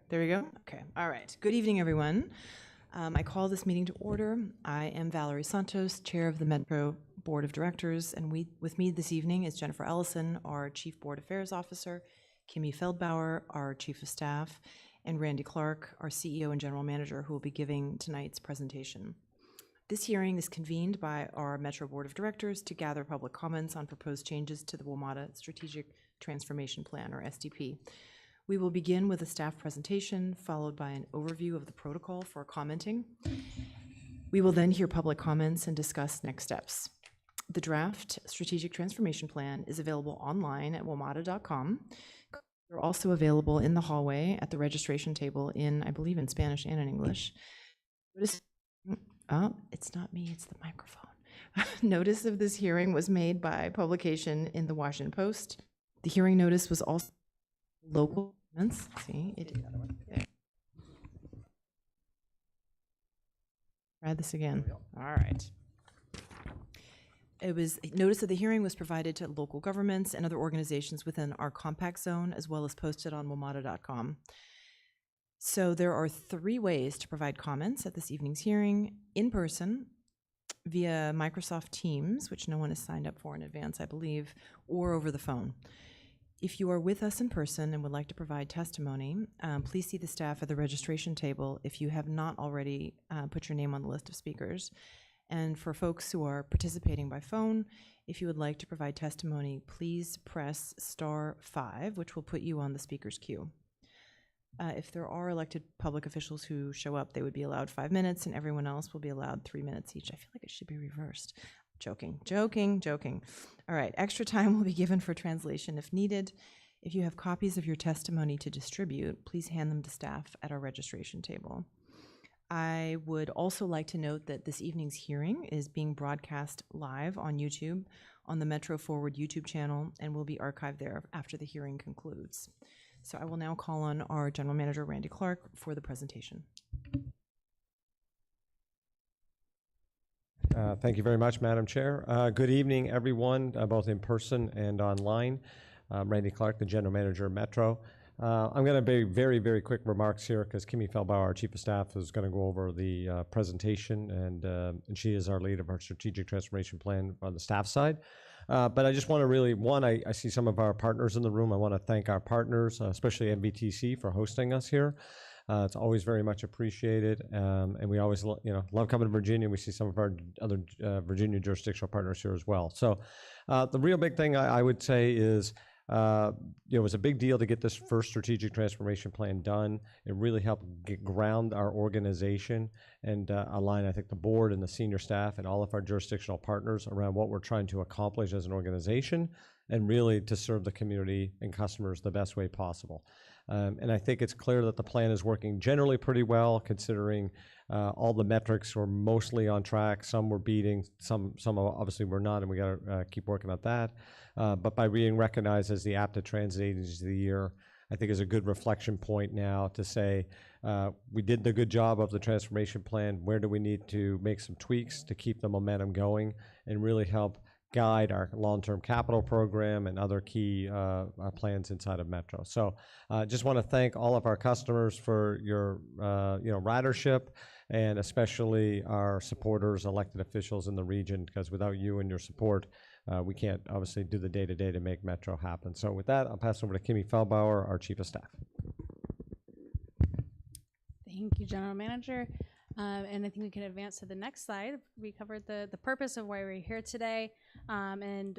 There we go. Okay. All right. Good evening, everyone. I call this meeting to order. I am Valerie Santos, Chair of the Metro Board of Directors, and with me this evening is Jennifer Ellison, our Chief Board Affairs Officer, Kimmy Feldbauer, our Chief of Staff, and Randy Clark, our CEO and General Manager, who will be giving tonight's presentation. This hearing is convened by our Metro Board of Directors to gather public comments on proposed changes to the WMATA Strategic Transformation Plan, or SDP. We will begin with a staff presentation, followed by an overview of the protocol for commenting. We will then hear public comments and discuss next steps. The draft Strategic Transformation Plan is available online at WMATA.com. They're also available in the hallway at the registration table I believe in Spanish and in English. Oh, it's not me, it's the microphone. Notice of this hearing was made by publication in the Washington Post. The hearing notice was also local governments. See, it did. Try this again. All right. Notice of the hearing was provided to local governments and other organizations within our compact zone, as well as posted on WMATA.com. So there are 3 ways to provide comments at this evening's hearing: in person, via Microsoft Teams, which no one has signed up for in advance, I believe, or over the phone. If you are with us in person and would like to provide testimony, please see the staff at the registration table if you have not already put your name on the list of speakers. And for folks who are participating by phone, if you would like to provide testimony, please press *5, which will put you on the speaker's queue. If there are elected public officials who show up, they would be allowed 5 minutes, and everyone else will be allowed 3 minutes each. I feel like it should be reversed. Joking. All right, extra time will be given for translation if needed. If you have copies of your testimony to distribute, please hand them to staff at our registration table. I would also like to note that this evening's hearing is being broadcast live on YouTube on the Metro Forward YouTube channel and will be archived there after the hearing concludes. So I will now call on our General Manager, Randy Clark, for the presentation. Thank you very much, Madam Chair. Good evening, everyone, both in person and online. Randy Clark, the General Manager of Metro. I'm going to be very, very quick remarks here because Kimmy Feldbauer, our Chief of Staff, is going to go over the presentation, and she is our lead of our Strategic Transformation Plan on the staff side. But I just want to really, I see some of our partners in the room. I want to thank our partners, especially MVTC, for hosting us here. It's always very much appreciated, and we always love coming to Virginia. We see some of our other Virginia jurisdictional partners here as well. So the real big thing I would say is it was a big deal to get this first strategic transformation plan done. It really helped ground our organization and align, I think, the board and the senior staff and all of our jurisdictional partners around what we're trying to accomplish as an organization and really to serve the community and customers the best way possible. And I think it's clear that the plan is working generally pretty well, considering all the metrics were mostly on track. Some were beating, some obviously were not, and we got to keep working at that. But by being recognized as the APTA Transit Agency of the Year, I think is a good reflection point now to say we did the good job of the transformation plan. Where do we need to make some tweaks to keep the momentum going and really help guide our long-term capital program and other key plans inside of Metro. So just want to thank all of our customers for your ridership, and especially our supporters, elected officials in the region, because without you and your support, we can't obviously do the day-to-day to make Metro happen. So with that, I'll pass over to Kimmy Feldbauer, our Chief of Staff. Thank you, General Manager. And I think we can advance to the next slide. We covered the purpose of why we're here today. And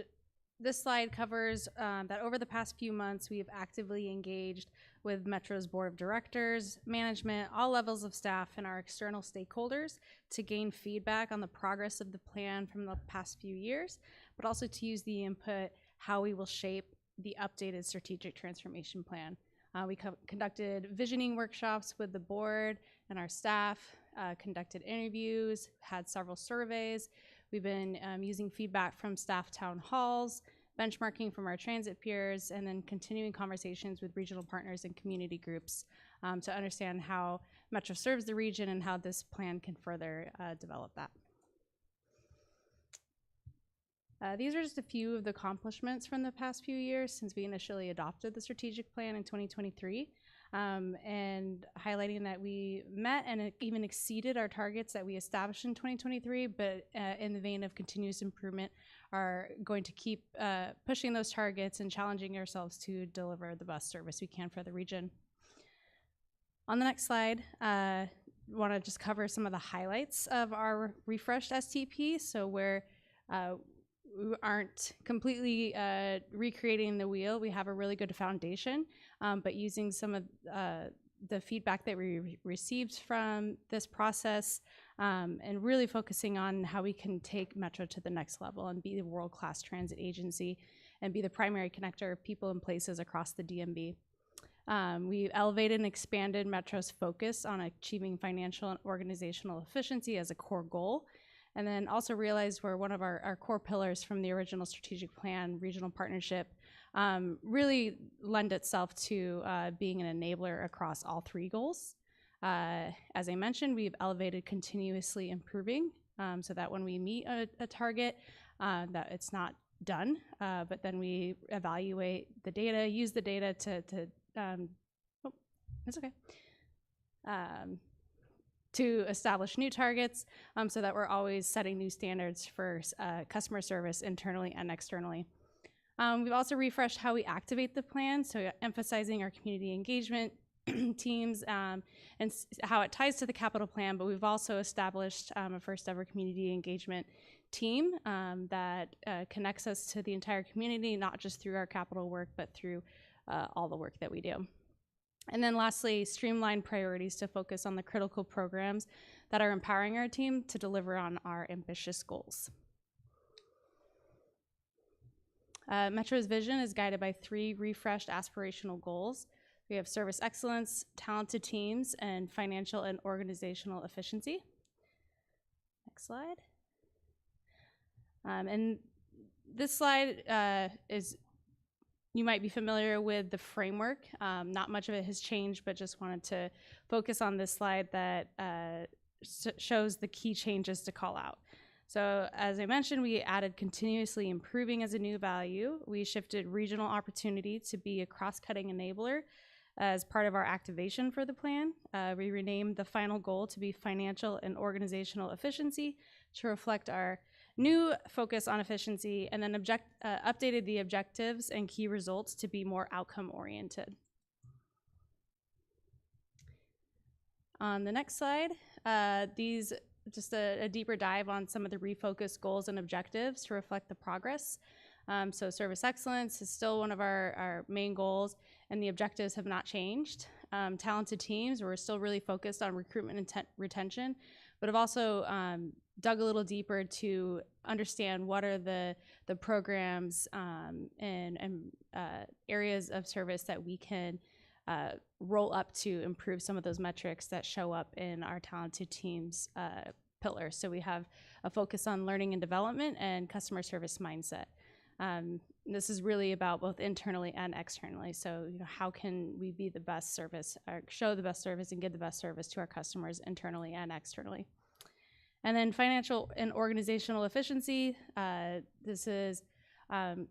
this slide covers that over the past few months, we have actively engaged with Metro's Board of Directors, management, all levels of staff, and our external stakeholders to gain feedback on the progress of the plan from the past few years, but also to use the input how we will shape the updated strategic transformation plan. We conducted visioning workshops with the board and our staff, conducted interviews, had several surveys. We've been using feedback from staff town halls, benchmarking from our transit peers, and then continuing conversations with regional partners and community groups to understand how Metro serves the region and how this plan can further develop that. These are just a few of the accomplishments from the past few years since we initially adopted the strategic plan in 2023. and highlighting that we met and even exceeded our targets that we established in 2023, but in the vein of continuous improvement, are going to keep pushing those targets and challenging ourselves to deliver the best service we can for the region. On the next slide, want to just cover some of the highlights of our refreshed STP. So where we aren't completely recreating the wheel, we have a really good foundation, but using some of the feedback that we received from this process and really focusing on how we can take Metro to the next level and be the world-class transit agency and be the primary connector of people and places across the DMV. We elevated and expanded Metro's focus on achieving financial and organizational efficiency as a core goal, and then also realized where one of our core pillars from the original strategic plan, regional partnership, really lend itself to being an enabler across all three goals. As I mentioned, we've elevated continuously improving so that when we meet a target, that it's not done, but then we evaluate the data, use the data to establish new targets so that we're always setting new standards for customer service internally and externally. We've also refreshed how we activate the plan, so emphasizing our community engagement teams and how it ties to the capital plan, but we've also established a first ever community engagement team that connects us to the entire community, not just through our capital work, but through all the work that we do. And then lastly, streamline priorities to focus on the critical programs that are empowering our team to deliver on our ambitious goals. Metro's vision is guided by 3 refreshed aspirational goals. We have service excellence, talented teams, and financial and organizational efficiency. Next slide. And this slide you might be familiar with the framework. Not much of it has changed, but just wanted to focus on this slide that shows the key changes to call out. So as I mentioned, we added continuously improving as a new value. We shifted regional opportunity to be a cross-cutting enabler as part of our activation for the plan. We renamed the final goal to be financial and organizational efficiency to reflect our new focus on efficiency, and then updated the objectives and key results to be more outcome-oriented. On the next slide, these just a deeper dive on some of the refocused goals and objectives to reflect the progress. So service excellence is still one of our main goals, and the objectives have not changed. Talented teams, we're still really focused on recruitment and retention, but have also dug a little deeper to understand what are the programs and areas of service that we can roll up to improve some of those metrics that show up in our talented teams pillars. So we have a focus on learning and development and customer service mindset. This is really about both internally and externally. So, how can we be the best service, or show the best service and give the best service to our customers internally and externally? And then financial and organizational efficiency. This is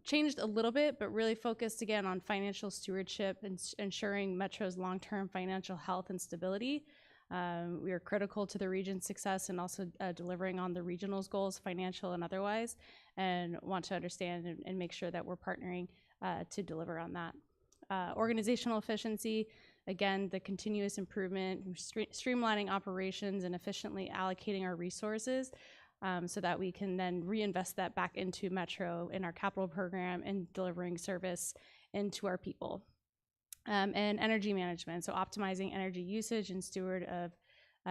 changed a little bit, but really focused again on financial stewardship and ensuring Metro's long-term financial health and stability. We are critical to the region's success and also delivering on the regional's goals, financial and otherwise, and want to understand and make sure that we're partnering to deliver on that. Organizational efficiency, again, the continuous improvement, streamlining operations and efficiently allocating our resources so that we can then reinvest that back into Metro in our capital program and delivering service into our people. And energy management, so optimizing energy usage and steward of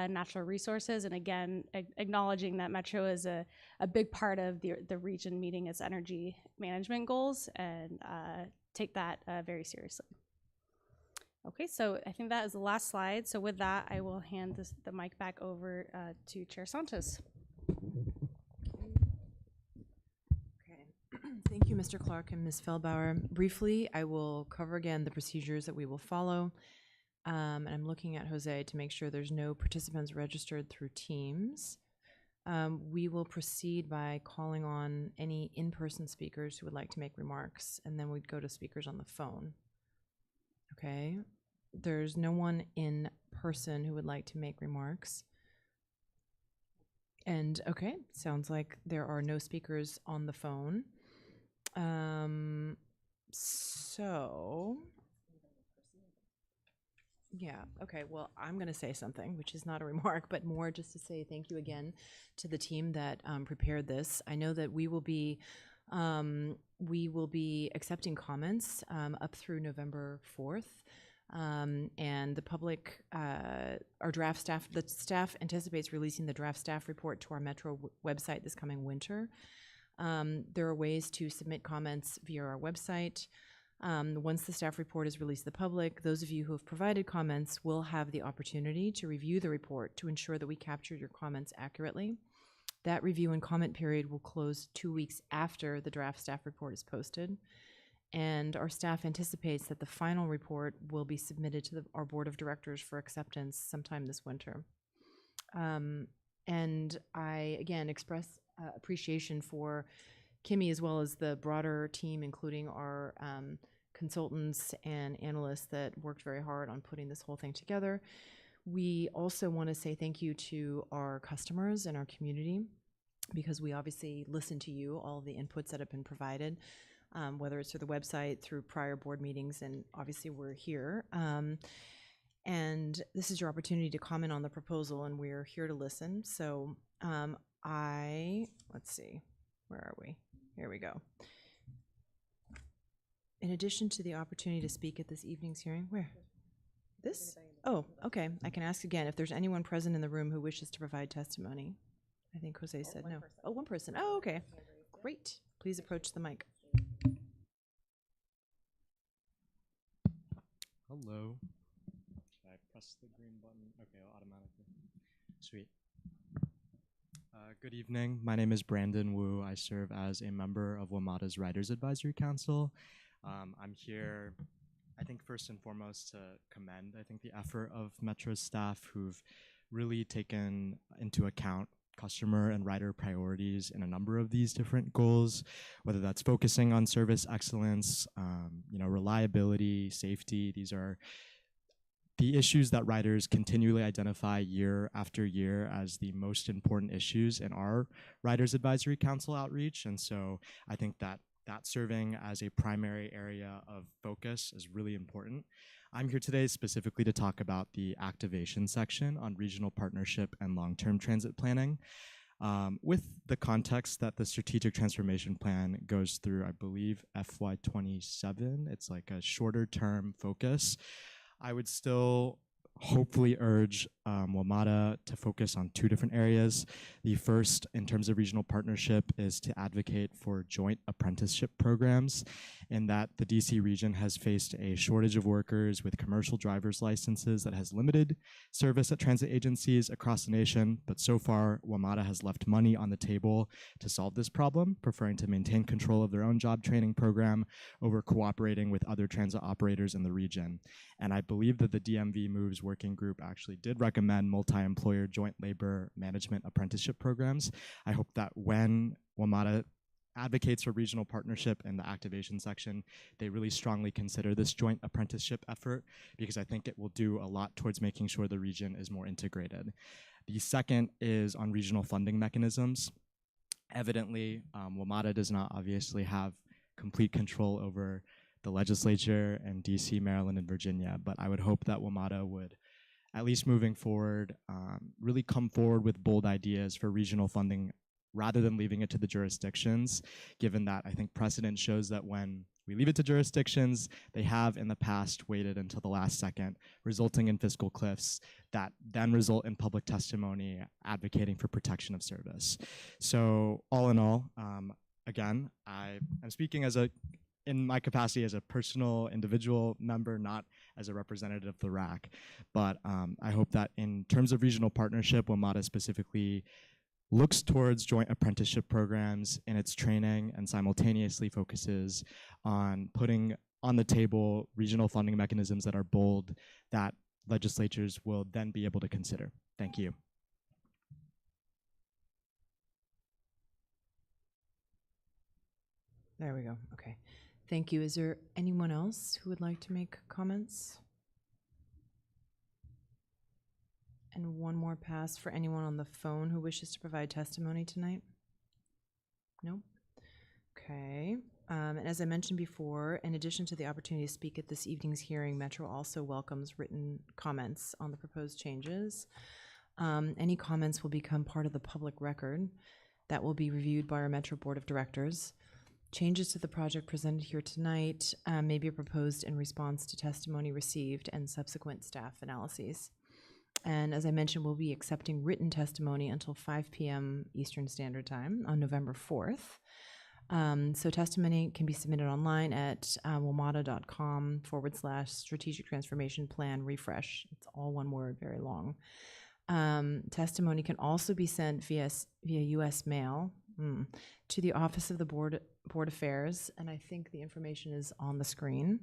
natural resources, and again, acknowledging that Metro is a big part of the region meeting its energy management goals, and take that very seriously. Okay, so I think that is the last slide. So with that, I will hand the mic back over to Chair Santos. Thank you, Mr. Clark and Ms. Feldbauer. Briefly, I will cover again the procedures that we will follow. And I'm looking at Jose to make sure there's no participants registered through Teams. We will proceed by calling on any in-person speakers who would like to make remarks, and then we'd go to speakers on the phone. Okay. there's no one in person who would like to make remarks. And okay, sounds like there are no speakers on the phone. So yeah, okay, well, I'm going to say something, which is not a remark, but more just to say thank you again to the team that prepared this. I know that we will be accepting comments up through November 4th. And the public, our draft staff, the staff anticipates releasing the draft staff report to our Metro website this coming winter. There are ways to submit comments via our website. Once the staff report is released to the public, those of you who have provided comments will have the opportunity to review the report to ensure that we captured your comments accurately. That review and comment period will close 2 weeks after the draft staff report is posted. And our staff anticipates that the final report will be submitted to our board of directors for acceptance sometime this winter. And I, again, express appreciation for Kimmy as well as the broader team, including our consultants and analysts that worked very hard on putting this whole thing together. We also want to say thank you to our customers and our community, because we obviously listen to you, all of the inputs that have been provided, whether it's through the website, through prior board meetings, and obviously we're here. And this is your opportunity to comment on the proposal, and we're here to listen. So let's see, where are we? Here we go. In addition to the opportunity to speak at this evening's hearing, where? This? Oh, okay. I can ask again if there's anyone present in the room who wishes to provide testimony. I think Jose said no. Oh, one person. Oh, okay. Great. Please approach the mic. Hello. Should I press the green button? Okay, automatically. Sweet. Good evening. My name is Brandon Wu. I serve as a member of WMATA's Writers Advisory Council. I'm here, I think, first and foremost to commend, the effort of Metro's staff who've really taken into account customer and writer priorities in a number of these different goals, whether that's focusing on service excellence, reliability, safety. These are the issues that writers continually identify year after year as the most important issues in our Writers Advisory Council outreach. And so I think that serving as a primary area of focus is really important. I'm here today specifically to talk about the activation section on regional partnership and long-term transit planning. With the context that the strategic transformation plan goes through, I believe, FY27, it's like a shorter term focus. I would still hopefully urge WMATA to focus on two different areas. The first, in terms of regional partnership, is to advocate for joint apprenticeship programs, in that the DC region has faced a shortage of workers with commercial driver's licenses that has limited service at transit agencies across the nation, but so far WMATA has left money on the table to solve this problem, preferring to maintain control of their own job training program over cooperating with other transit operators in the region. And I believe that the DMV Moves working group actually did recommend multi-employer joint labor management apprenticeship programs. I hope that when WMATA advocates for regional partnership in the activation section, they really strongly consider this joint apprenticeship effort, because I think it will do a lot towards making sure the region is more integrated. The second is on regional funding mechanisms. Evidently, WMATA does not obviously have complete control over the legislature and DC, Maryland, and Virginia, but I would hope that WMATA would, at least moving forward, really come forward with bold ideas for regional funding rather than leaving it to the jurisdictions, given that I think precedent shows that when we leave it to jurisdictions, they have in the past waited until the last second, resulting in fiscal cliffs that then result in public testimony advocating for protection of service. So all in all, again, I am speaking in my capacity as a personal individual member, not as a representative of the RAC. But I hope that in terms of regional partnership, WMATA specifically looks towards joint apprenticeship programs in its training and simultaneously focuses on putting on the table regional funding mechanisms that are bold, that legislatures will then be able to consider. Thank you. There we go. Okay. Thank you. Is there anyone else who would like to make comments? And one more pass for anyone on the phone who wishes to provide testimony tonight. Nope. Okay. And as I mentioned before, in addition to the opportunity to speak at this evening's hearing, Metro also welcomes written comments on the proposed changes. Any comments will become part of the public record that will be reviewed by our Metro Board of Directors. Changes to the project presented here tonight may be proposed in response to testimony received and subsequent staff analyses. And as I mentioned, we'll be accepting written testimony until 5 p.m. Eastern Standard Time on November 4th. So testimony can be submitted online at WMATA.com/strategic transformation plan refresh. It's all one word, very long. Testimony can also be sent via U.S. mail to the Office of the Board Affairs, and I think the information is on the screen.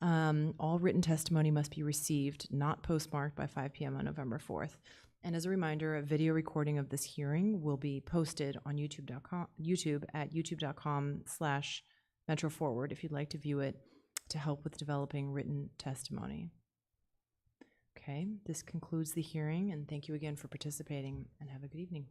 All written testimony must be received, not postmarked, by 5 p.m. on November 4th. And as a reminder, a video recording of this hearing will be posted on YouTube at youtube.com/MetroForward if you'd like to view it to help with developing written testimony. Okay, this concludes the hearing, and thank you again for participating, and have a good evening.